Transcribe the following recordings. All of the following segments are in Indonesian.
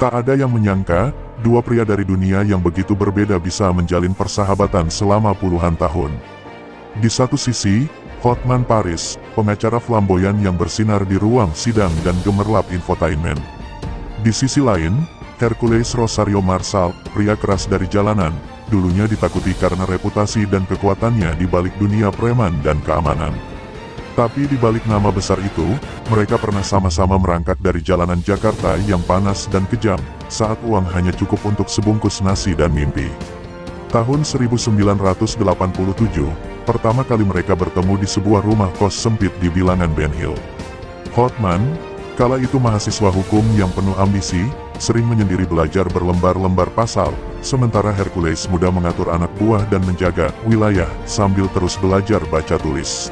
Tak ada yang menyangka, dua pria dari dunia yang begitu berbeda bisa menjalin persahabatan selama puluhan tahun. Di satu sisi, Hotman Paris, pengacara flamboyan yang bersinar di ruang sidang dan gemerlap infotainment. Di sisi lain, Hercules Rosario Marsal, pria keras dari jalanan, dulunya ditakuti karena reputasi dan kekuatannya di balik dunia preman dan keamanan. Tapi di balik nama besar itu, mereka pernah sama-sama merangkak dari jalanan Jakarta yang panas dan kejam, saat uang hanya cukup untuk sebungkus nasi dan mimpi. Tahun 1987, pertama kali mereka bertemu di sebuah rumah kos sempit di bilangan Ben Hill. Hotman, kala itu mahasiswa hukum yang penuh ambisi, sering menyendiri belajar berlembar-lembar pasal, sementara Hercules muda mengatur anak buah dan menjaga wilayah sambil terus belajar baca tulis.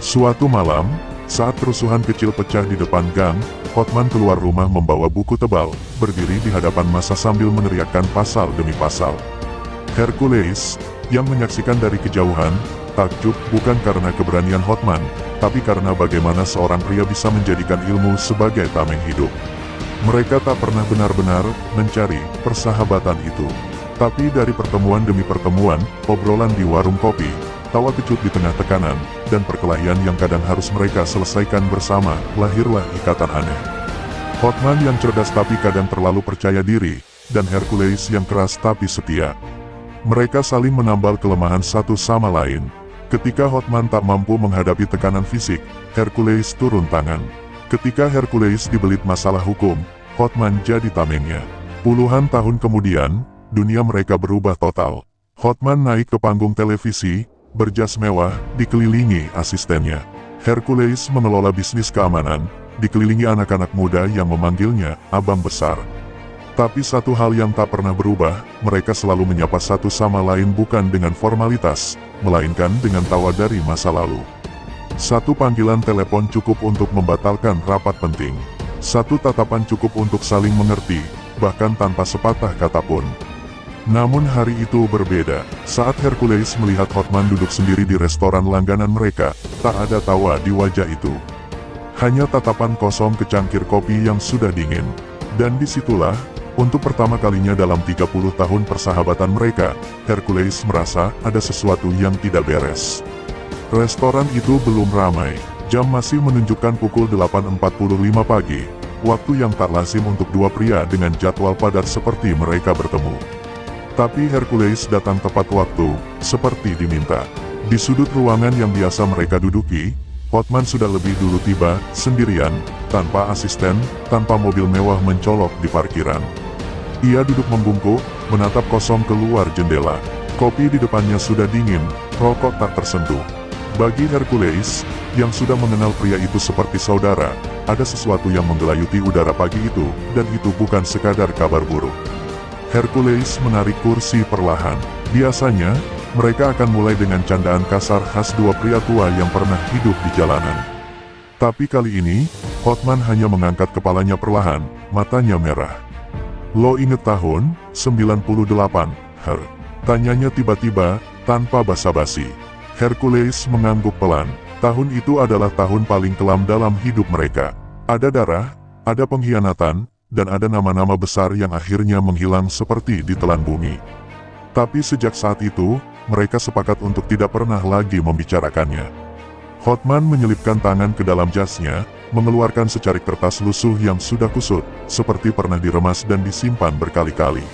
Suatu malam, saat kerusuhan kecil pecah di depan gang, Hotman keluar rumah membawa buku tebal, berdiri di hadapan massa sambil meneriakkan pasal demi pasal. Hercules, yang menyaksikan dari kejauhan, takjub bukan karena keberanian Hotman, tapi karena bagaimana seorang pria bisa menjadikan ilmu sebagai tameng hidup. Mereka tak pernah benar-benar mencari persahabatan itu. Tapi dari pertemuan demi pertemuan, obrolan di warung kopi, tawa kecut di tengah tekanan, dan perkelahian yang kadang harus mereka selesaikan bersama, lahirlah ikatan aneh. Hotman yang cerdas tapi kadang terlalu percaya diri, dan Hercules yang keras tapi setia. Mereka saling menambal kelemahan satu sama lain. Ketika Hotman tak mampu menghadapi tekanan fisik, Hercules turun tangan. Ketika Hercules dibelit masalah hukum, Hotman jadi tamengnya. Puluhan tahun kemudian, dunia mereka berubah total. Hotman naik ke panggung televisi, berjas mewah, dikelilingi asistennya. Hercules mengelola bisnis keamanan, dikelilingi anak-anak muda yang memanggilnya abang besar. Tapi satu hal yang tak pernah berubah, mereka selalu menyapa satu sama lain bukan dengan formalitas, melainkan dengan tawa dari masa lalu. Satu panggilan telepon cukup untuk membatalkan rapat penting. Satu tatapan cukup untuk saling mengerti, bahkan tanpa sepatah kata pun. Namun hari itu berbeda. Saat Hercules melihat Hotman duduk sendiri di restoran langganan mereka, tak ada tawa di wajah itu. Hanya tatapan kosong ke cangkir kopi yang sudah dingin. Dan disitulah, untuk pertama kalinya dalam 30 tahun persahabatan mereka, Hercules merasa ada sesuatu yang tidak beres. Restoran itu belum ramai. Jam masih menunjukkan pukul 8.45 pagi, waktu yang tak lazim untuk dua pria dengan jadwal padat seperti mereka bertemu. Tapi Hercules datang tepat waktu, seperti diminta. Di sudut ruangan yang biasa mereka duduki, Hotman sudah lebih dulu tiba, sendirian, tanpa asisten, tanpa mobil mewah mencolok di parkiran. Ia duduk membungkuk, menatap kosong keluar jendela. Kopi di depannya sudah dingin, rokok tak tersentuh. Bagi Hercules, yang sudah mengenal pria itu seperti saudara, ada sesuatu yang menggelayuti udara pagi itu, dan itu bukan sekadar kabar buruk. Hercules menarik kursi perlahan. Biasanya, mereka akan mulai dengan candaan kasar khas dua pria tua yang pernah hidup di jalanan. Tapi kali ini, Hotman hanya mengangkat kepalanya perlahan, matanya merah. "Lo inget tahun 98, Her?" Tanyanya tiba-tiba, tanpa basa-basi. Hercules mengangguk pelan. Tahun itu adalah tahun paling kelam dalam hidup mereka. Ada darah, ada pengkhianatan, dan ada nama-nama besar yang akhirnya menghilang seperti ditelan bumi. Tapi sejak saat itu, mereka sepakat untuk tidak pernah lagi membicarakannya. Hotman menyelipkan tangan ke dalam jasnya, mengeluarkan secarik kertas lusuh yang sudah kusut, seperti pernah diremas dan disimpan berkali-kali.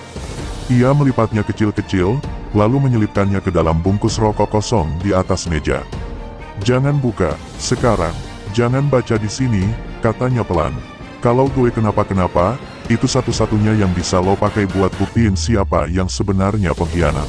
Ia melipatnya kecil-kecil, lalu menyelipkannya ke dalam bungkus rokok kosong di atas meja. "Jangan buka, sekarang. Jangan baca di sini," katanya pelan. "Kalau gue kenapa-kenapa, itu satu-satunya yang bisa lo pakai buat buktiin siapa yang sebenarnya pengkhianat."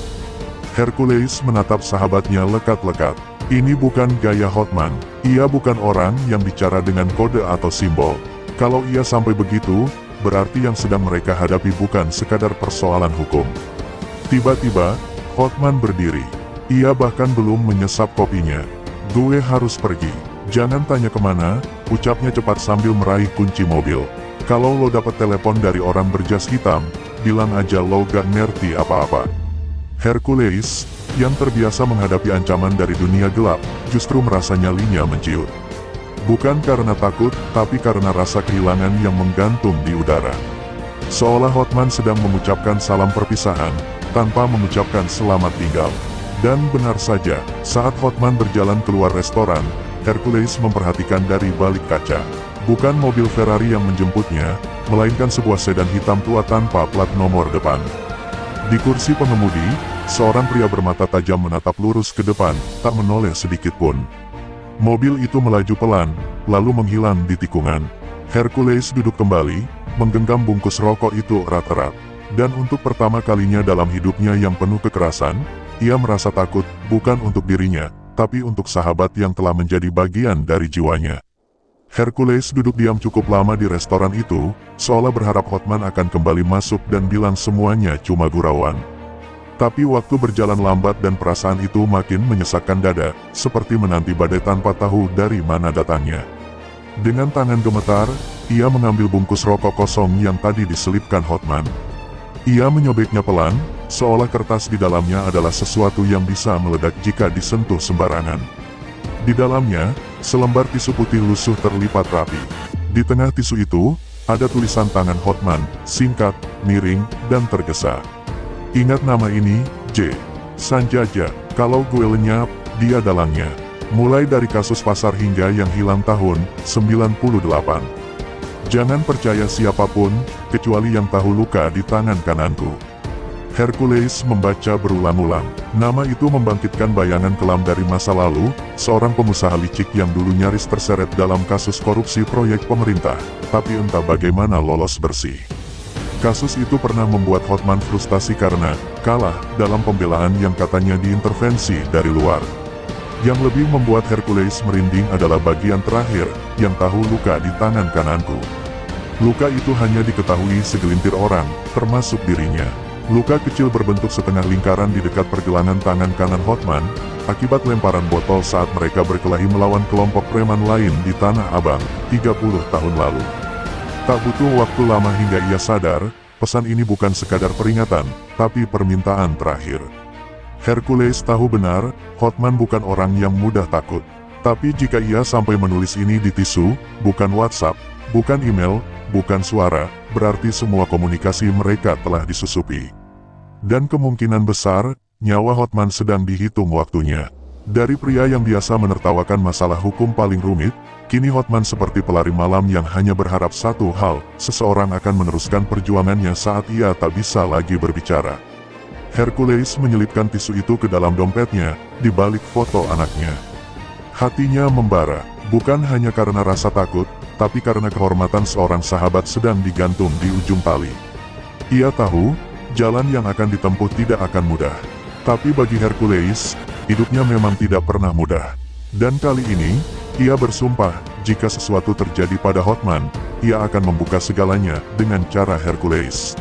Hercules menatap sahabatnya lekat-lekat. Ini bukan gaya Hotman. Ia bukan orang yang bicara dengan kode atau simbol. Kalau ia sampai begitu, berarti yang sedang mereka hadapi bukan sekadar persoalan hukum. Tiba-tiba, Hotman berdiri. Ia bahkan belum menyesap kopinya. "Gue harus pergi. Jangan tanya kemana," ucapnya cepat sambil meraih kunci mobil. "Kalau lo dapat telepon dari orang berjas hitam, bilang aja lo gak ngerti apa-apa." Hercules, yang terbiasa menghadapi ancaman dari dunia gelap, justru merasa nyalinya menciut. Bukan karena takut, tapi karena rasa kehilangan yang menggantung di udara. seolah Hotman sedang mengucapkan salam perpisahan, tanpa mengucapkan selamat tinggal. Dan benar saja, saat Hotman berjalan keluar restoran, Hercules memperhatikan dari balik kaca. Bukan mobil Ferrari yang menjemputnya, melainkan sebuah sedan hitam tua tanpa plat nomor depan. Di kursi pengemudi, seorang pria bermata tajam menatap lurus ke depan, tak menoleh sedikit pun. Mobil itu melaju pelan, lalu menghilang di tikungan. Hercules duduk kembali, menggenggam bungkus rokok itu erat-erat. Dan untuk pertama kalinya dalam hidupnya yang penuh kekerasan, ia merasa takut, bukan untuk dirinya, tapi untuk sahabat yang telah menjadi bagian dari jiwanya. Hercules duduk diam cukup lama di restoran itu, seolah berharap Hotman akan kembali masuk dan bilang semuanya cuma gurauan. Tapi waktu berjalan lambat dan perasaan itu makin menyesakkan dada, seperti menanti badai tanpa tahu dari mana datangnya. Dengan tangan gemetar, ia mengambil bungkus rokok kosong yang tadi diselipkan Hotman. Ia menyobeknya pelan, seolah kertas di dalamnya adalah sesuatu yang bisa meledak jika disentuh sembarangan. Di dalamnya, selembar tisu putih lusuh terlipat rapi. Di tengah tisu itu, ada tulisan tangan Hotman, singkat, miring, dan tergesa. Ingat nama ini, J. Sanjaya, kalau gue lenyap, dia dalangnya. Mulai dari kasus pasar hingga yang hilang tahun 98. Jangan percaya siapapun, kecuali yang tahu luka di tangan kananku. Hercules membaca berulang-ulang. Nama itu membangkitkan bayangan kelam dari masa lalu, seorang pengusaha licik yang dulu nyaris terseret dalam kasus korupsi proyek pemerintah, tapi entah bagaimana lolos bersih. Kasus itu pernah membuat Hotman frustasi karena kalah dalam pembelaan yang katanya diintervensi dari luar. Yang lebih membuat Hercules merinding adalah bagian terakhir, yang tahu luka di tangan kananku. Luka itu hanya diketahui segelintir orang, termasuk dirinya. Luka kecil berbentuk setengah lingkaran di dekat pergelangan tangan kanan Hotman, akibat lemparan botol saat mereka berkelahi melawan kelompok preman lain di Tanah Abang, 30 tahun lalu. Tak butuh waktu lama hingga ia sadar, pesan ini bukan sekadar peringatan, tapi permintaan terakhir. Hercules tahu benar, Hotman bukan orang yang mudah takut. Tapi jika ia sampai menulis ini di tisu, bukan WhatsApp, bukan email, bukan suara, berarti semua komunikasi mereka telah disusupi. Dan kemungkinan besar, nyawa Hotman sedang dihitung waktunya. Dari pria yang biasa menertawakan masalah hukum paling rumit, kini Hotman seperti pelari malam yang hanya berharap satu hal, seseorang akan meneruskan perjuangannya saat ia tak bisa lagi berbicara. Hercules menyelipkan tisu itu ke dalam dompetnya, di balik foto anaknya. Hatinya membara, bukan hanya karena rasa takut, tapi karena kehormatan seorang sahabat sedang digantung di ujung tali. Ia tahu, jalan yang akan ditempuh tidak akan mudah. Tapi bagi Hercules, hidupnya memang tidak pernah mudah. Dan kali ini, ia bersumpah, jika sesuatu terjadi pada Hotman, ia akan membuka segalanya dengan cara Hercules.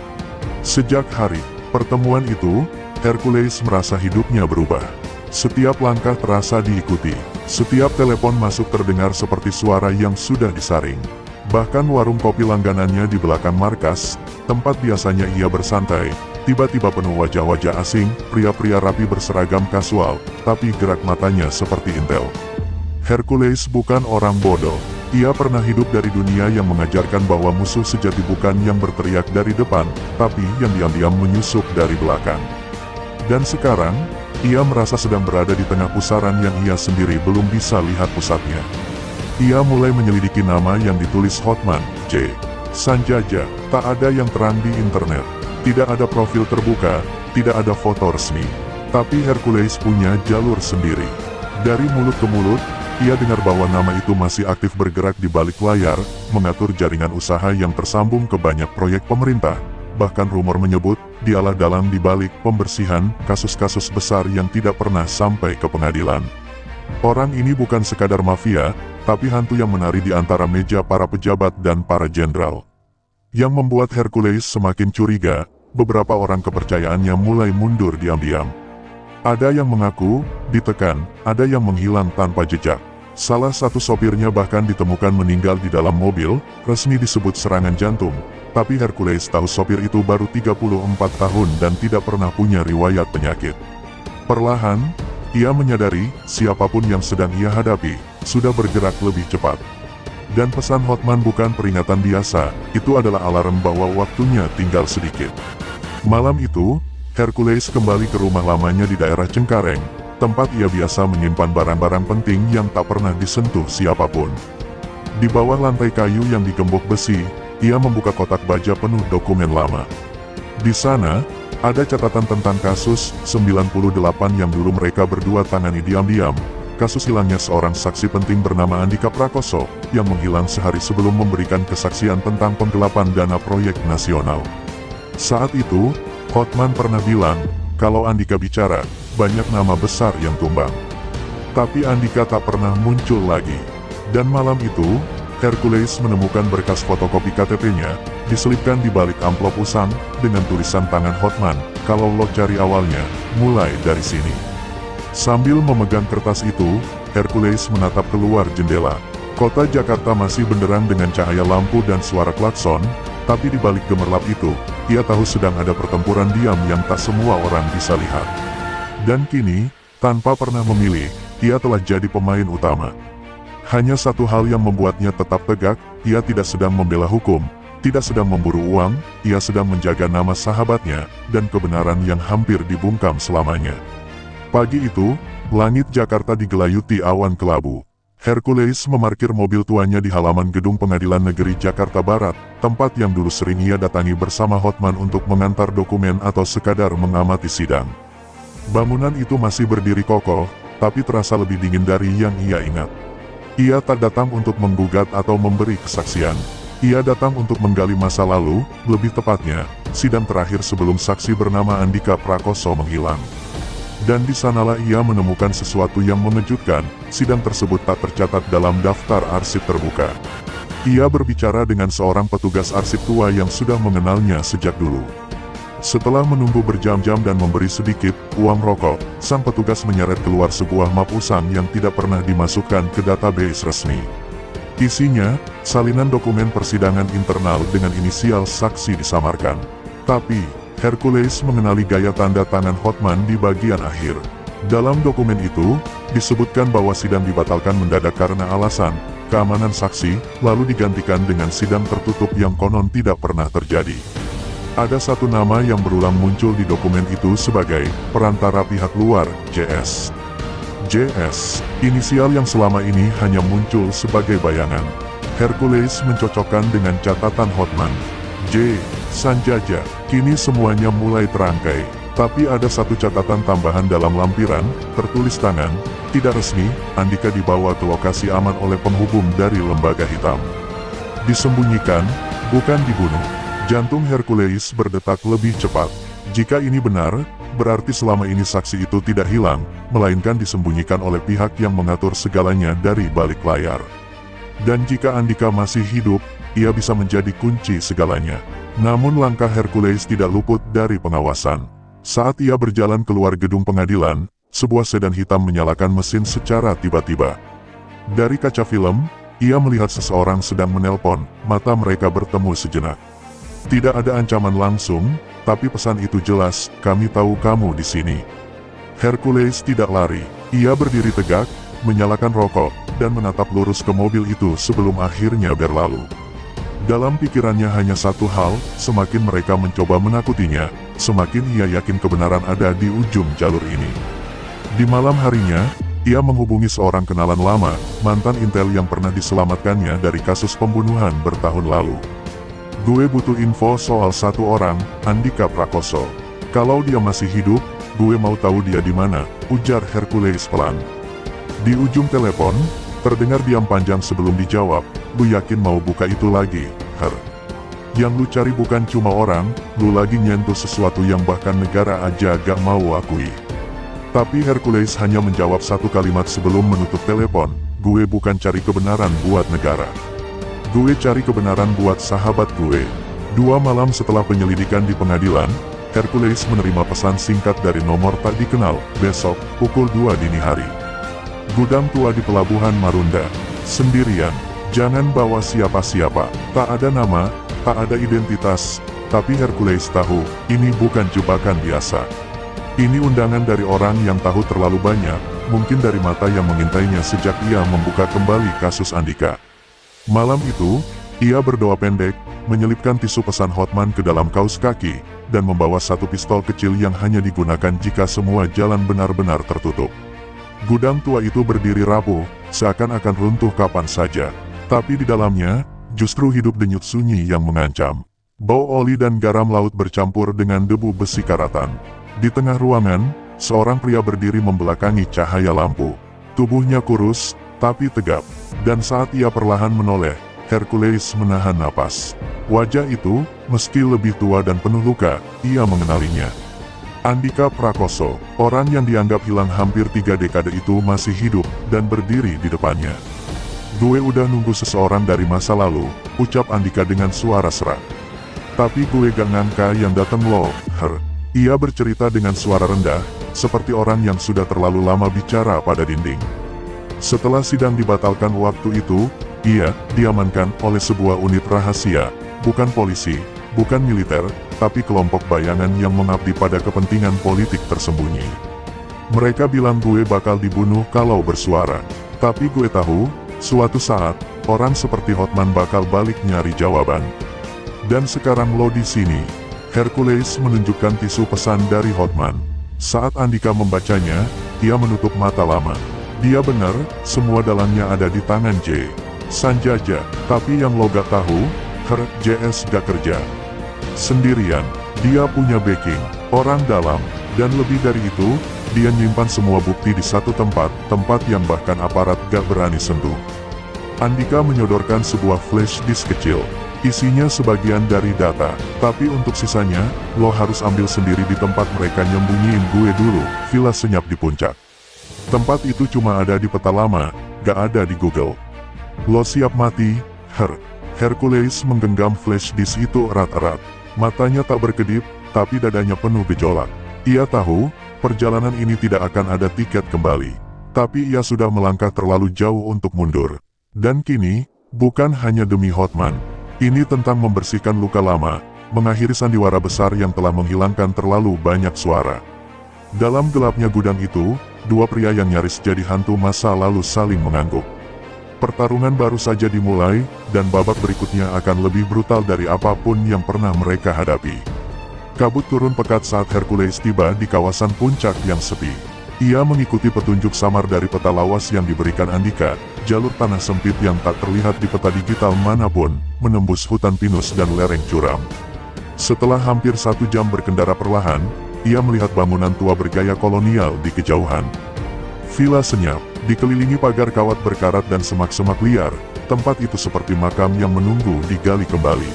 Sejak hari pertemuan itu, Hercules merasa hidupnya berubah. Setiap langkah terasa diikuti. Setiap telepon masuk terdengar seperti suara yang sudah disaring. Bahkan warung kopi langganannya di belakang markas, tempat biasanya ia bersantai, tiba-tiba penuh wajah-wajah asing, pria-pria rapi berseragam kasual, tapi gerak matanya seperti intel. Hercules bukan orang bodoh. Ia pernah hidup dari dunia yang mengajarkan bahwa musuh sejati bukan yang berteriak dari depan, tapi yang diam-diam menyusup dari belakang. Dan sekarang, ia merasa sedang berada di tengah pusaran yang ia sendiri belum bisa lihat pusatnya. Ia mulai menyelidiki nama yang ditulis Hotman, J. Sanjaya. Tak ada yang terang di internet. Tidak ada profil terbuka, tidak ada foto resmi. Tapi Hercules punya jalur sendiri. Dari mulut ke mulut, ia dengar bahwa nama itu masih aktif bergerak di balik layar, mengatur jaringan usaha yang tersambung ke banyak proyek pemerintah. Bahkan rumor menyebut, dialah dalang di balik pembersihan kasus-kasus besar yang tidak pernah sampai ke pengadilan. Orang ini bukan sekadar mafia, tapi hantu yang menari di antara meja para pejabat dan para jenderal. Yang membuat Hercules semakin curiga, beberapa orang kepercayaannya mulai mundur diam-diam. Ada yang mengaku ditekan, ada yang menghilang tanpa jejak. Salah satu sopirnya bahkan ditemukan meninggal di dalam mobil, resmi disebut serangan jantung. Tapi Hercules tahu sopir itu baru 34 tahun dan tidak pernah punya riwayat penyakit. Perlahan, ia menyadari siapapun yang sedang ia hadapi sudah bergerak lebih cepat. Dan pesan Hotman bukan peringatan biasa, itu adalah alarm bahwa waktunya tinggal sedikit. Malam itu, Hercules kembali ke rumah lamanya di daerah Cengkareng, tempat ia biasa menyimpan barang-barang penting yang tak pernah disentuh siapapun. Di bawah lantai kayu yang digembok besi, ia membuka kotak baja penuh dokumen lama. Di sana, ada catatan tentang kasus 98 yang dulu mereka berdua tangani diam-diam. Kasus hilangnya seorang saksi penting bernama Andika Prakoso, yang menghilang sehari sebelum memberikan kesaksian tentang penggelapan dana proyek nasional. Saat itu, Hotman pernah bilang, kalau Andika bicara, banyak nama besar yang tumbang. Tapi Andika tak pernah muncul lagi. Dan malam itu, Hercules menemukan berkas fotokopi KTP-nya, diselipkan di balik amplop usang, dengan tulisan tangan Hotman, kalau lo cari awalnya, mulai dari sini. Sambil memegang kertas itu, Hercules menatap keluar jendela. Kota Jakarta masih benderang dengan cahaya lampu dan suara klakson, tapi di balik gemerlap itu, ia tahu sedang ada pertempuran diam yang tak semua orang bisa lihat. Dan kini, tanpa pernah memilih, ia telah jadi pemain utama. Hanya satu hal yang membuatnya tetap tegak, ia tidak sedang membela hukum, tidak sedang memburu uang, ia sedang menjaga nama sahabatnya, dan kebenaran yang hampir dibungkam selamanya. Pagi itu, langit Jakarta digelayuti awan kelabu. Hercules memarkir mobil tuanya di halaman gedung Pengadilan Negeri Jakarta Barat, tempat yang dulu sering ia datangi bersama Hotman untuk mengantar dokumen atau sekadar mengamati sidang. Bangunan itu masih berdiri kokoh, tapi terasa lebih dingin dari yang ia ingat. Ia tak datang untuk menggugat atau memberi kesaksian. Ia datang untuk menggali masa lalu, lebih tepatnya, sidang terakhir sebelum saksi bernama Andika Prakoso menghilang. Dan di sanalah ia menemukan sesuatu yang mengejutkan, sidang tersebut tak tercatat dalam daftar arsip terbuka. Ia berbicara dengan seorang petugas arsip tua yang sudah mengenalnya sejak dulu. Setelah menunggu berjam-jam dan memberi sedikit uang rokok, sang petugas menyeret keluar sebuah map usang yang tidak pernah dimasukkan ke database resmi. Isinya, salinan dokumen persidangan internal dengan inisial saksi disamarkan. Tapi, Hercules mengenali gaya tanda tangan Hotman di bagian akhir. Dalam dokumen itu, disebutkan bahwa sidang dibatalkan mendadak karena alasan keamanan saksi, lalu digantikan dengan sidang tertutup yang konon tidak pernah terjadi. Ada satu nama yang berulang muncul di dokumen itu sebagai perantara pihak luar, JS. JS, inisial yang selama ini hanya muncul sebagai bayangan. Hercules mencocokkan dengan catatan Hotman. J. Sanjaja, kini semuanya mulai terangkai, tapi ada satu catatan tambahan dalam lampiran, tertulis tangan, tidak resmi, Andika dibawa ke lokasi aman oleh penghubung dari lembaga hitam. Disembunyikan, bukan dibunuh. Jantung Hercules berdetak lebih cepat. Jika ini benar, berarti selama ini saksi itu tidak hilang, melainkan disembunyikan oleh pihak yang mengatur segalanya dari balik layar. Dan jika Andika masih hidup, ia bisa menjadi kunci segalanya. Namun langkah Hercules tidak luput dari pengawasan. Saat ia berjalan keluar gedung pengadilan, sebuah sedan hitam menyalakan mesin secara tiba-tiba. Dari kaca film, ia melihat seseorang sedang menelpon, mata mereka bertemu sejenak. Tidak ada ancaman langsung, tapi pesan itu jelas, kami tahu kamu di sini. Hercules tidak lari, ia berdiri tegak, menyalakan rokok, dan menatap lurus ke mobil itu sebelum akhirnya berlalu. Dalam pikirannya hanya satu hal, semakin mereka mencoba menakutinya, semakin ia yakin kebenaran ada di ujung jalur ini. Di malam harinya, ia menghubungi seorang kenalan lama, mantan intel yang pernah diselamatkannya dari kasus pembunuhan bertahun lalu. Gue butuh info soal satu orang, Andika Prakoso. Kalau dia masih hidup, gue mau tahu dia di mana, ujar Hercules pelan. Di ujung telepon, terdengar diam panjang sebelum dijawab, lu yakin mau buka itu lagi, Her? Yang lu cari bukan cuma orang, lu lagi nyentuh sesuatu yang bahkan negara aja gak mau akui. Tapi Hercules hanya menjawab satu kalimat sebelum menutup telepon, gue bukan cari kebenaran buat negara. Gue cari kebenaran buat sahabat gue. 2 malam setelah penyelidikan di pengadilan, Hercules menerima pesan singkat dari nomor tak dikenal, besok, pukul 2 dini hari. Gudang tua di Pelabuhan Marunda. Sendirian. Jangan bawa siapa-siapa. Tak ada nama, tak ada identitas. Tapi Hercules tahu, ini bukan jebakan biasa. Ini undangan dari orang yang tahu terlalu banyak, mungkin dari mata yang mengintainya sejak ia membuka kembali kasus Andika. Malam itu, ia berdoa pendek, menyelipkan tisu pesan Hotman ke dalam kaos kaki, dan membawa satu pistol kecil yang hanya digunakan jika semua jalan benar-benar tertutup. Gudang tua itu berdiri rapuh, seakan-akan runtuh kapan saja. Tapi di dalamnya, justru hidup denyut sunyi yang mengancam. Bau oli dan garam laut bercampur dengan debu besi karatan. Di tengah ruangan, seorang pria berdiri membelakangi cahaya lampu. Tubuhnya kurus, tapi tegap. Dan saat ia perlahan menoleh, Hercules menahan napas. Wajah itu, meski lebih tua dan penuh luka, ia mengenalinya. Andika Prakoso, orang yang dianggap hilang hampir 3 dekade itu masih hidup dan berdiri di depannya. "Gue udah nunggu seseorang dari masa lalu," ucap Andika dengan suara serak. "Tapi gue gak ngangka yang datang lo, Her." Ia bercerita dengan suara rendah, seperti orang yang sudah terlalu lama bicara pada dinding. Setelah sidang dibatalkan waktu itu, ia diamankan oleh sebuah unit rahasia, bukan polisi, bukan militer, tapi kelompok bayangan yang mengabdi pada kepentingan politik tersembunyi. Mereka bilang gue bakal dibunuh kalau bersuara. Tapi gue tahu, suatu saat, orang seperti Hotman bakal balik nyari jawaban. Dan sekarang lo di sini. Hercules menunjukkan tisu pesan dari Hotman. Saat Andika membacanya, ia menutup mata lama. Dia benar, semua dalangnya ada di tangan J. Sanjaja, tapi yang lo gak tahu, JS gak kerja sendirian. Dia punya backing, orang dalam, dan lebih dari itu, dia nyimpan semua bukti di satu tempat yang bahkan aparat gak berani sentuh. Andika menyodorkan sebuah flash disk kecil. Isinya sebagian dari data, tapi untuk sisanya, lo harus ambil sendiri di tempat mereka nyembunyiin gue dulu, villa senyap di puncak. Tempat itu cuma ada di peta lama, gak ada di Google. Lo siap mati, Hercules menggenggam flash disk itu erat-erat. Matanya tak berkedip, tapi dadanya penuh gejolak. Ia tahu, perjalanan ini tidak akan ada tiket kembali. Tapi ia sudah melangkah terlalu jauh untuk mundur. Dan kini, bukan hanya demi Hotman. Ini tentang membersihkan luka lama, mengakhiri sandiwara besar yang telah menghilangkan terlalu banyak suara. Dalam gelapnya gudang itu, dua pria yang nyaris jadi hantu masa lalu saling mengangguk. Pertarungan baru saja dimulai, dan babak berikutnya akan lebih brutal dari apapun yang pernah mereka hadapi. Kabut turun pekat saat Hercules tiba di kawasan puncak yang sepi. Ia mengikuti petunjuk samar dari peta lawas yang diberikan Andika, jalur tanah sempit yang tak terlihat di peta digital manapun, menembus hutan pinus dan lereng curam. Setelah hampir 1 jam berkendara perlahan, ia melihat bangunan tua bergaya kolonial di kejauhan. Villa senyap, dikelilingi pagar kawat berkarat dan semak-semak liar, tempat itu seperti makam yang menunggu digali kembali.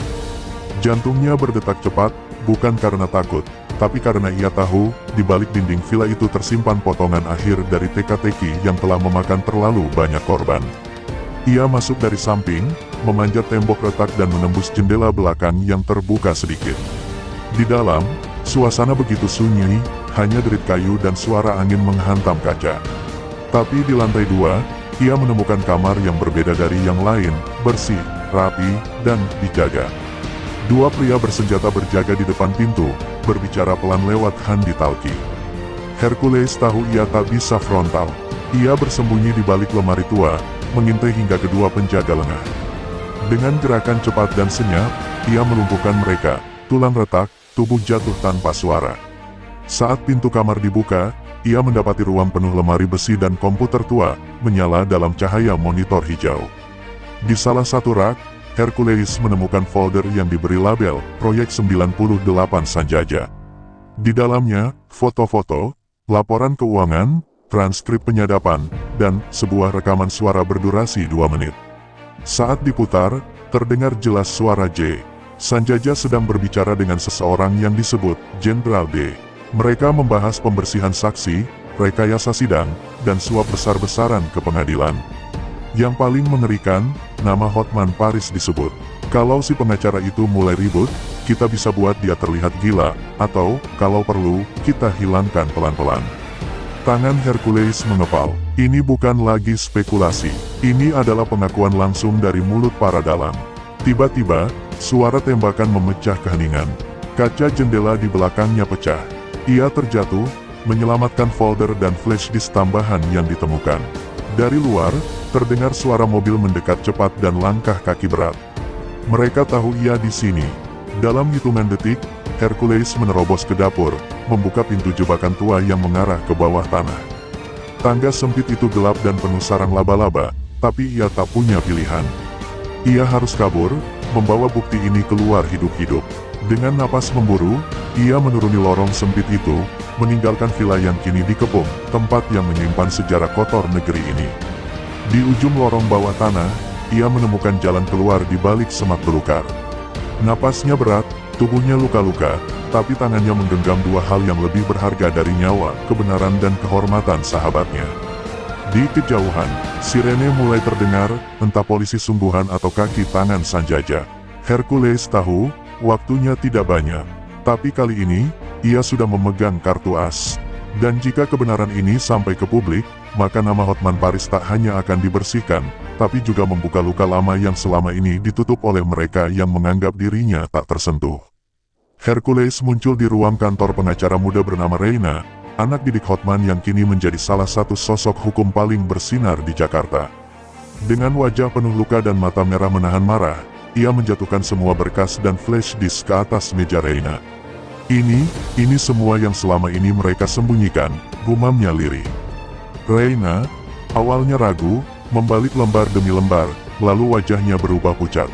Jantungnya berdetak cepat, bukan karena takut, tapi karena ia tahu, di balik dinding villa itu tersimpan potongan akhir dari teka-teki yang telah memakan terlalu banyak korban. Ia masuk dari samping, memanjat tembok retak dan menembus jendela belakang yang terbuka sedikit. Di dalam, suasana begitu sunyi, hanya derit kayu dan suara angin menghantam kaca. Tapi di lantai 2, ia menemukan kamar yang berbeda dari yang lain, bersih, rapi, dan dijaga. Dua pria bersenjata berjaga di depan pintu, berbicara pelan lewat handi-talkie. Hercules tahu ia tak bisa frontal. Ia bersembunyi di balik lemari tua, mengintai hingga kedua penjaga lengah. Dengan gerakan cepat dan senyap, ia melumpuhkan mereka, tulang retak, tubuh jatuh tanpa suara. Saat pintu kamar dibuka, ia mendapati ruang penuh lemari besi dan komputer tua, menyala dalam cahaya monitor hijau. Di salah satu rak, Hercules menemukan folder yang diberi label Proyek 98 Sanjaja. Di dalamnya, foto-foto, laporan keuangan, transkrip penyadapan, dan sebuah rekaman suara berdurasi 2 menit. Saat diputar, terdengar jelas suara J. Sanjaja sedang berbicara dengan seseorang yang disebut Jenderal D. Mereka membahas pembersihan saksi, rekayasa sidang, dan suap besar-besaran ke pengadilan. Yang paling mengerikan, nama Hotman Paris disebut. Kalau si pengacara itu mulai ribut, kita bisa buat dia terlihat gila, atau, kalau perlu, kita hilangkan pelan-pelan. Tangan Hercules mengepal. Ini bukan lagi spekulasi. Ini adalah pengakuan langsung dari mulut para dalang. Tiba-tiba, suara tembakan memecah keheningan. Kaca jendela di belakangnya pecah. Ia terjatuh, menyelamatkan folder dan flash disk tambahan yang ditemukan. Dari luar, terdengar suara mobil mendekat cepat dan langkah kaki berat. Mereka tahu ia di sini. Dalam hitungan detik, Hercules menerobos ke dapur, membuka pintu jebakan tua yang mengarah ke bawah tanah. Tangga sempit itu gelap dan penuh sarang laba-laba, tapi ia tak punya pilihan. Ia harus kabur, membawa bukti ini keluar hidup-hidup. Dengan napas memburu, ia menuruni lorong sempit itu, meninggalkan villa yang kini dikepung, tempat yang menyimpan sejarah kotor negeri ini. Di ujung lorong bawah tanah, ia menemukan jalan keluar di balik semak belukar. Napasnya berat, tubuhnya luka-luka, tapi tangannya menggenggam dua hal yang lebih berharga dari nyawa, kebenaran dan kehormatan sahabatnya. Di kejauhan, sirene mulai terdengar, entah polisi sungguhan atau kaki tangan Sanjaya. Hercules tahu, waktunya tidak banyak. Tapi kali ini, ia sudah memegang kartu as. Dan jika kebenaran ini sampai ke publik, maka nama Hotman Paris tak hanya akan dibersihkan, tapi juga membuka luka lama yang selama ini ditutup oleh mereka yang menganggap dirinya tak tersentuh. Hercules muncul di ruang kantor pengacara muda bernama Reina, anak didik Hotman yang kini menjadi salah satu sosok hukum paling bersinar di Jakarta. Dengan wajah penuh luka dan mata merah menahan marah, ia menjatuhkan semua berkas dan flash disk ke atas meja Reina. Ini semua yang selama ini mereka sembunyikan, gumamnya lirih. Reina, awalnya ragu, membalik lembar demi lembar, lalu wajahnya berubah pucat.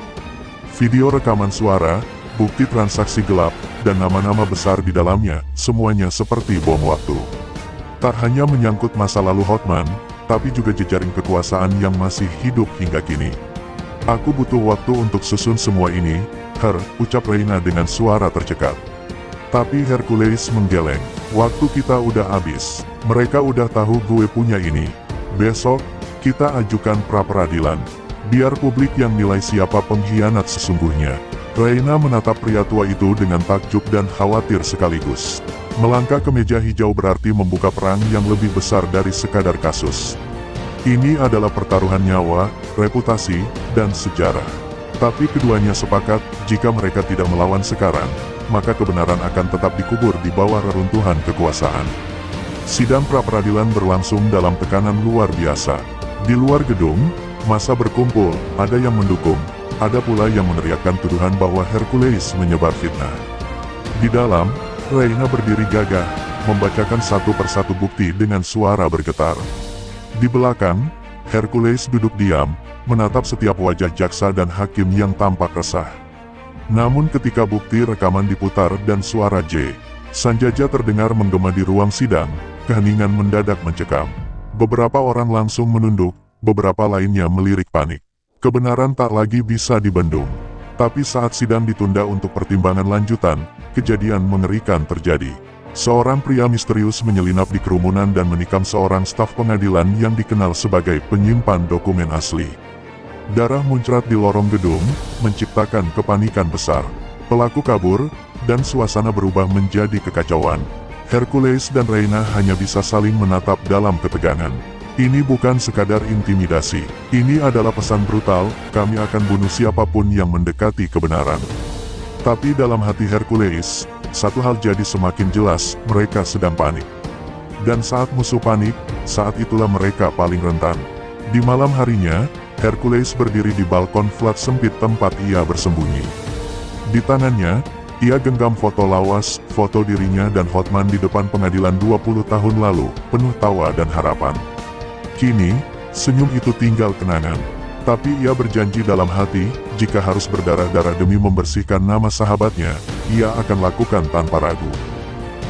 Video rekaman suara, bukti transaksi gelap, dan nama-nama besar di dalamnya, semuanya seperti bom waktu. Tak hanya menyangkut masa lalu Hotman, tapi juga jejaring kekuasaan yang masih hidup hingga kini. Aku butuh waktu untuk susun semua ini, ucap Reina dengan suara tercekat. Tapi Hercules menggeleng, waktu kita udah habis, mereka udah tahu gue punya ini. Besok, kita ajukan pra-peradilan, biar publik yang nilai siapa pengkhianat sesungguhnya. Reina menatap pria tua itu dengan takjub dan khawatir sekaligus. Melangkah ke meja hijau berarti membuka perang yang lebih besar dari sekadar kasus. Ini adalah pertaruhan nyawa, reputasi, dan sejarah. Tapi keduanya sepakat, jika mereka tidak melawan sekarang, maka kebenaran akan tetap dikubur di bawah reruntuhan kekuasaan. Sidang pra-peradilan berlangsung dalam tekanan luar biasa. Di luar gedung, massa berkumpul, ada yang mendukung, ada pula yang meneriakkan tuduhan bahwa Hercules menyebar fitnah. Di dalam, Reina berdiri gagah, membacakan satu persatu bukti dengan suara bergetar. Di belakang, Hercules duduk diam, menatap setiap wajah jaksa dan hakim yang tampak resah. Namun ketika bukti rekaman diputar dan suara J. Sanjaya terdengar menggema di ruang sidang, keheningan mendadak mencekam. Beberapa orang langsung menunduk, beberapa lainnya melirik panik. Kebenaran tak lagi bisa dibendung. Tapi saat sidang ditunda untuk pertimbangan lanjutan, kejadian mengerikan terjadi. Seorang pria misterius menyelinap di kerumunan dan menikam seorang staf pengadilan yang dikenal sebagai penyimpan dokumen asli. Darah muncrat di lorong gedung, menciptakan kepanikan besar. Pelaku kabur, dan suasana berubah menjadi kekacauan. Hercules dan Reina hanya bisa saling menatap dalam ketegangan. Ini bukan sekadar intimidasi. Ini adalah pesan brutal, kami akan bunuh siapapun yang mendekati kebenaran. Tapi dalam hati Hercules, satu hal jadi semakin jelas, mereka sedang panik. Dan saat musuh panik, saat itulah mereka paling rentan. Di malam harinya, Hercules berdiri di balkon flat sempit tempat ia bersembunyi. Di tangannya, ia genggam foto lawas, foto dirinya dan Hotman di depan pengadilan 20 tahun lalu, penuh tawa dan harapan. Kini, senyum itu tinggal kenangan. Tapi ia berjanji dalam hati, jika harus berdarah-darah demi membersihkan nama sahabatnya, ia akan lakukan tanpa ragu.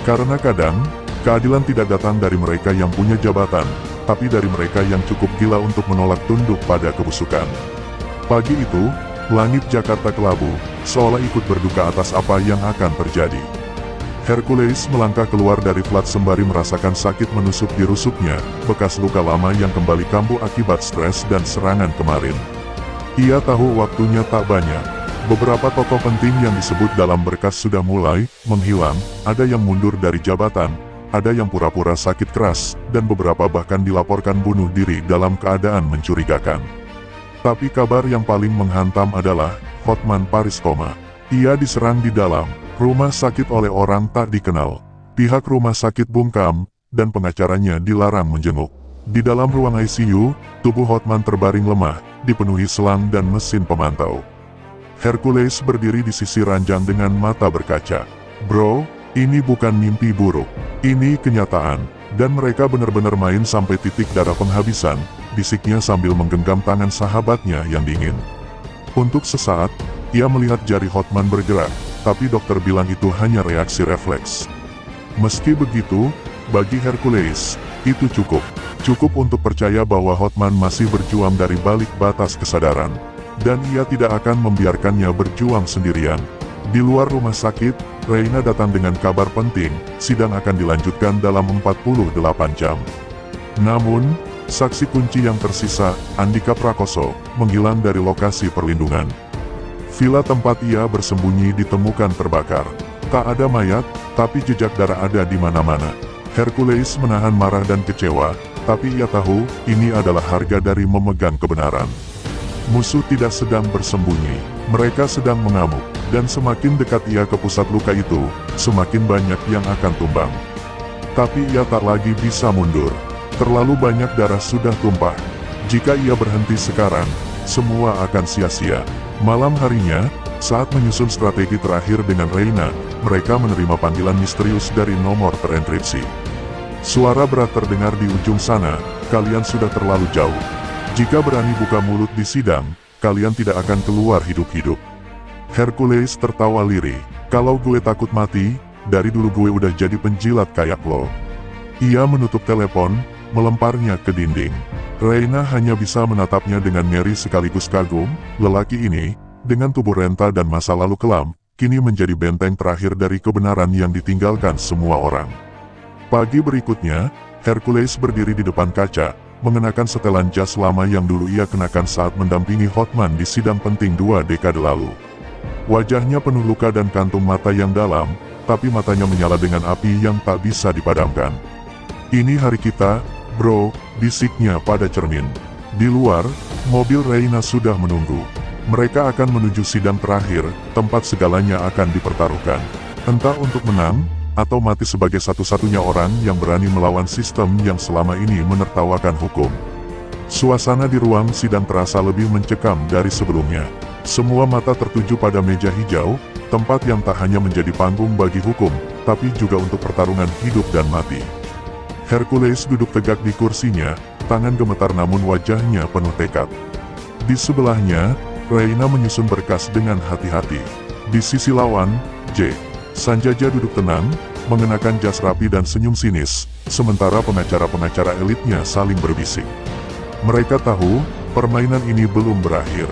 Karena kadang, keadilan tidak datang dari mereka yang punya jabatan, tapi dari mereka yang cukup gila untuk menolak tunduk pada kebusukan. Pagi itu, langit Jakarta kelabu, seolah ikut berduka atas apa yang akan terjadi. Hercules melangkah keluar dari flat sembari merasakan sakit menusuk di rusuknya, bekas luka lama yang kembali kambuh akibat stres dan serangan kemarin. Ia tahu waktunya tak banyak. Beberapa tokoh penting yang disebut dalam berkas sudah mulai menghilang, ada yang mundur dari jabatan, ada yang pura-pura sakit keras, dan beberapa bahkan dilaporkan bunuh diri dalam keadaan mencurigakan. Tapi kabar yang paling menghantam adalah, Hotman Paris koma. Ia diserang di dalam rumah sakit oleh orang tak dikenal. Pihak rumah sakit bungkam, dan pengacaranya dilarang menjenguk. Di dalam ruang ICU, tubuh Hotman terbaring lemah, dipenuhi selang dan mesin pemantau. Hercules berdiri di sisi ranjang dengan mata berkaca. Bro, ini bukan mimpi buruk. Ini kenyataan. Dan mereka benar-benar main sampai titik darah penghabisan, bisiknya sambil menggenggam tangan sahabatnya yang dingin. Untuk sesaat, ia melihat jari Hotman bergerak, tapi dokter bilang itu hanya reaksi refleks. Meski begitu, bagi Hercules, itu cukup. Cukup untuk percaya bahwa Hotman masih berjuang dari balik batas kesadaran. Dan ia tidak akan membiarkannya berjuang sendirian. Di luar rumah sakit, Reina datang dengan kabar penting, sidang akan dilanjutkan dalam 48 jam. Namun, saksi kunci yang tersisa, Andika Prakoso, menghilang dari lokasi perlindungan. Villa tempat ia bersembunyi ditemukan terbakar. Tak ada mayat, tapi jejak darah ada di mana-mana. Hercules menahan marah dan kecewa, tapi ia tahu, ini adalah harga dari memegang kebenaran. Musuh tidak sedang bersembunyi, mereka sedang mengamuk, dan semakin dekat ia ke pusat luka itu, semakin banyak yang akan tumbang. Tapi ia tak lagi bisa mundur, terlalu banyak darah sudah tumpah. Jika ia berhenti sekarang, semua akan sia-sia. Malam harinya, saat menyusun strategi terakhir dengan Reina, mereka menerima panggilan misterius dari nomor terenkripsi. Suara berat terdengar di ujung sana, kalian sudah terlalu jauh. Jika berani buka mulut di sidang, kalian tidak akan keluar hidup-hidup. Hercules tertawa lirih. Kalau gue takut mati, dari dulu gue udah jadi penjilat kayak lo. Ia menutup telepon, melemparnya ke dinding. Reina hanya bisa menatapnya dengan ngeri sekaligus kagum. Lelaki ini, dengan tubuh renta dan masa lalu kelam, kini menjadi benteng terakhir dari kebenaran yang ditinggalkan semua orang. Pagi berikutnya, Hercules berdiri di depan kaca, mengenakan setelan jas lama yang dulu ia kenakan saat mendampingi Hotman di sidang penting 2 dekade lalu. Wajahnya penuh luka dan kantung mata yang dalam, tapi matanya menyala dengan api yang tak bisa dipadamkan. Ini hari kita, bro, bisiknya pada cermin. Di luar, mobil Reina sudah menunggu. Mereka akan menuju sidang terakhir, tempat segalanya akan dipertaruhkan. Entah untuk menang, atau mati sebagai satu-satunya orang yang berani melawan sistem yang selama ini menertawakan hukum. Suasana di ruang sidang terasa lebih mencekam dari sebelumnya. Semua mata tertuju pada meja hijau, tempat yang tak hanya menjadi panggung bagi hukum, tapi juga untuk pertarungan hidup dan mati. Hercules duduk tegak di kursinya, tangan gemetar namun wajahnya penuh tekad. Di sebelahnya, Reina menyusun berkas dengan hati-hati. Di sisi lawan, J. Sanjaja duduk tenang, mengenakan jas rapi dan senyum sinis, sementara pengacara-pengacara elitnya saling berbisik. Mereka tahu, permainan ini belum berakhir.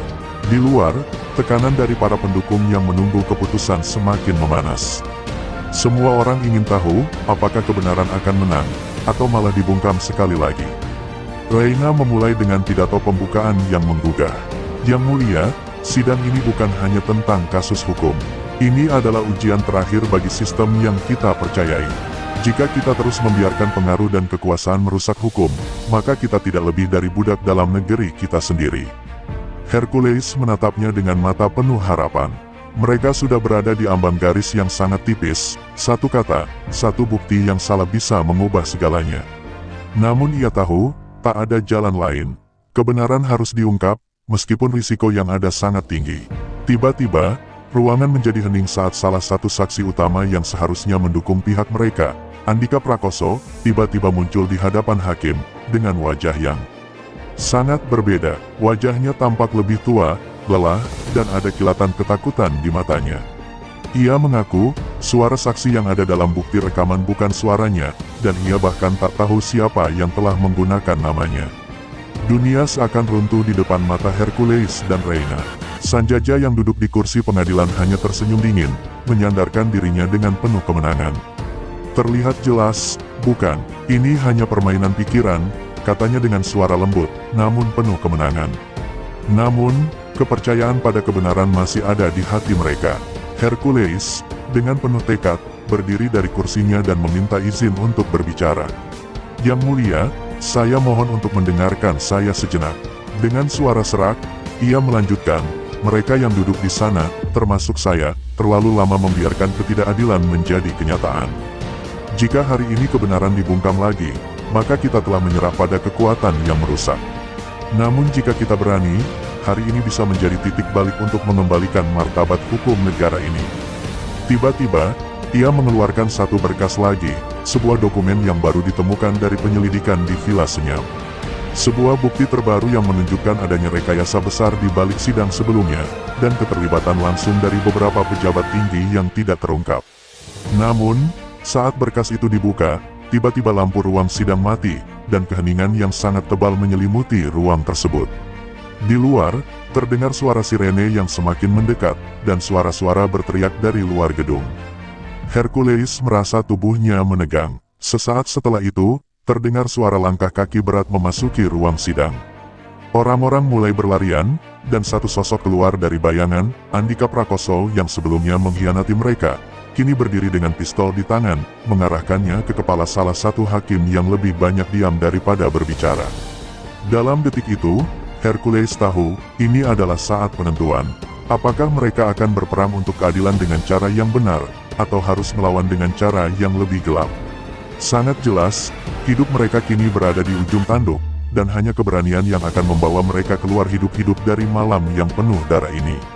Di luar, tekanan dari para pendukung yang menunggu keputusan semakin memanas. Semua orang ingin tahu, apakah kebenaran akan menang, atau malah dibungkam sekali lagi. Reina memulai dengan pidato pembukaan yang menggugah. Yang mulia, sidang ini bukan hanya tentang kasus hukum. Ini adalah ujian terakhir bagi sistem yang kita percayai. Jika kita terus membiarkan pengaruh dan kekuasaan merusak hukum, maka kita tidak lebih dari budak dalam negeri kita sendiri. Hercules menatapnya dengan mata penuh harapan. Mereka sudah berada di ambang garis yang sangat tipis, satu kata, satu bukti yang salah bisa mengubah segalanya. Namun ia tahu, tak ada jalan lain. Kebenaran harus diungkap, meskipun risiko yang ada sangat tinggi. Tiba-tiba, ruangan menjadi hening saat salah satu saksi utama yang seharusnya mendukung pihak mereka, Andika Prakoso, tiba-tiba muncul di hadapan hakim, dengan wajah yang sangat berbeda. Wajahnya tampak lebih tua, lelah, dan ada kilatan ketakutan di matanya. Ia mengaku, suara saksi yang ada dalam bukti rekaman bukan suaranya, dan ia bahkan tak tahu siapa yang telah menggunakan namanya. Dunia seakan runtuh di depan mata Hercules dan Reina. Sanjaja yang duduk di kursi pengadilan hanya tersenyum dingin, menyandarkan dirinya dengan penuh kemenangan. Terlihat jelas, bukan, ini hanya permainan pikiran, katanya dengan suara lembut, namun penuh kemenangan. Namun, kepercayaan pada kebenaran masih ada di hati mereka. Hercules, dengan penuh tekad, berdiri dari kursinya dan meminta izin untuk berbicara. Yang mulia, saya mohon untuk mendengarkan saya sejenak. Dengan suara serak, ia melanjutkan, mereka yang duduk di sana, termasuk saya, terlalu lama membiarkan ketidakadilan menjadi kenyataan. Jika hari ini kebenaran dibungkam lagi, maka kita telah menyerah pada kekuatan yang merusak. Namun jika kita berani, hari ini bisa menjadi titik balik untuk mengembalikan martabat hukum negara ini. Tiba-tiba, ia mengeluarkan satu berkas lagi, sebuah dokumen yang baru ditemukan dari penyelidikan di Villa Senyap. Sebuah bukti terbaru yang menunjukkan adanya rekayasa besar di balik sidang sebelumnya, dan keterlibatan langsung dari beberapa pejabat tinggi yang tidak terungkap. Namun, saat berkas itu dibuka, tiba-tiba lampu ruang sidang mati, dan keheningan yang sangat tebal menyelimuti ruang tersebut. Di luar, terdengar suara sirene yang semakin mendekat, dan suara-suara berteriak dari luar gedung. Hercules merasa tubuhnya menegang. Sesaat setelah itu, terdengar suara langkah kaki berat memasuki ruang sidang. Orang-orang mulai berlarian, dan satu sosok keluar dari bayangan, Andika Prakoso yang sebelumnya mengkhianati mereka, kini berdiri dengan pistol di tangan, mengarahkannya ke kepala salah satu hakim yang lebih banyak diam daripada berbicara. Dalam detik itu, Hercules tahu, ini adalah saat penentuan. Apakah mereka akan berperang untuk keadilan dengan cara yang benar, atau harus melawan dengan cara yang lebih gelap? Sangat jelas, hidup mereka kini berada di ujung tanduk, dan hanya keberanian yang akan membawa mereka keluar hidup-hidup dari malam yang penuh darah ini.